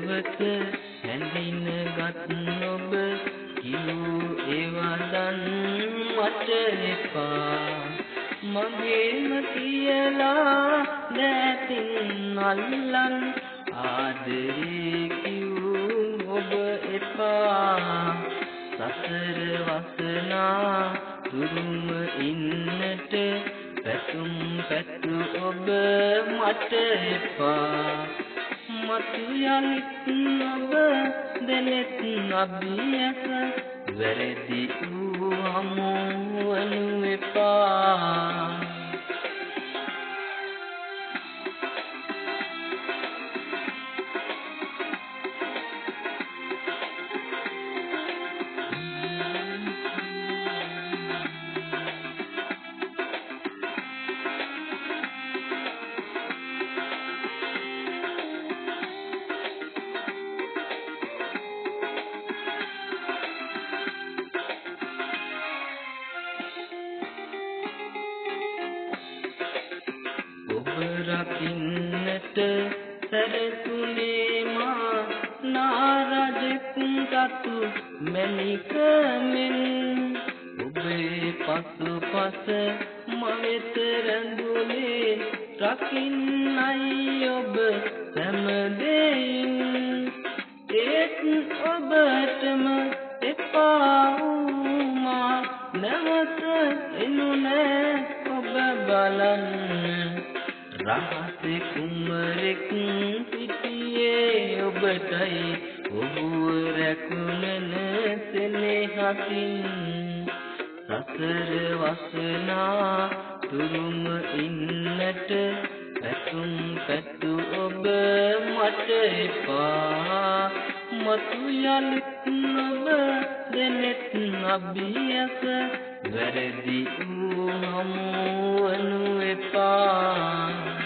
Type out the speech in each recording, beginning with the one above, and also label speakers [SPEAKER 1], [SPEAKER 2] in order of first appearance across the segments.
[SPEAKER 1] හදවත හැඳිනගත් ඔබ කිව් ඒවදන් මට එපා මගේම කියලා දැතින් අල්ලන් ආදරේ කිව් ඔබ එපා සසර වසනා තුරුම ඉන්නට පැතුම් පැතු ඔබ මට එපා මතු යලිත් ඔබ දෙලෙත් අභියස වැරදි වූ හමු වනු එපා රකින්නට සැරසුනේ මා නාරජෙක් සතු මැණික මෙන් ඔබේ පසුපස මවෙත රැඳුනේ රකින්නයි ඔබ සෑමදෙයින් ඒත් ඔබටම එපා වූ මා නැවත එනු නෑ ඔබ බලන්න රහසේ කුමරෙක් සිටියේ ඔබටයි ඔබව රැකුණන සෙනෙහසින් සසර වසනා තුරුම ඉන්නට පැතුම් පැතු ඔබ මට එපා මතු යලිත් ඔබ දෙනෙත් අභියස වැරදි වූ හමු වනු එපා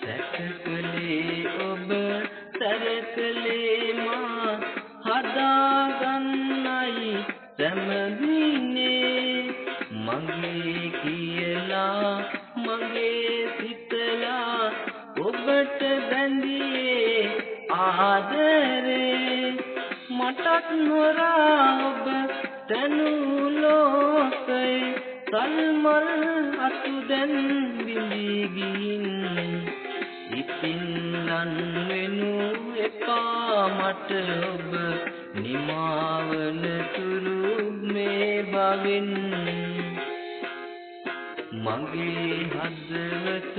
[SPEAKER 1] සැකකලේ ඔබ සැරකලේ මා හදාගන්නයි සැමදිනේ මගේ කියලා මගේ සිතලා ඔබට බැඳියේ ආදරේ මටත් නොරා ඔබ තනු ලෝකේ සල්මල් අතු දැන් විඳි ගින් ඉතින් ලන් වෙනු එපා මට ඔබ නිමාවන තුරු මේ බවින් මගේ හදවත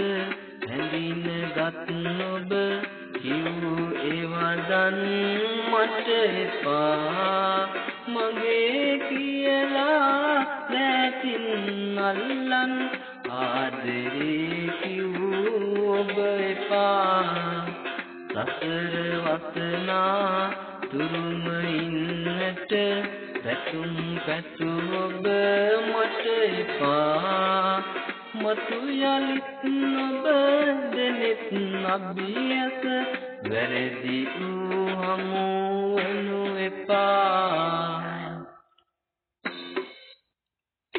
[SPEAKER 1] හැඳිනගත් ඔබ කිව් ඒවදන් මට එපා මගේ කියලා දැතින් අල්ලන් ආදරේ කිව් ඔබ එපා සසර වසනා තුරුම ඉන්නට පැතුම් පැතු ඔබ මට එපා මතු යලිත් ඔබ දෙනෙත් අභියස වැරදි වූ හමු වනු එපා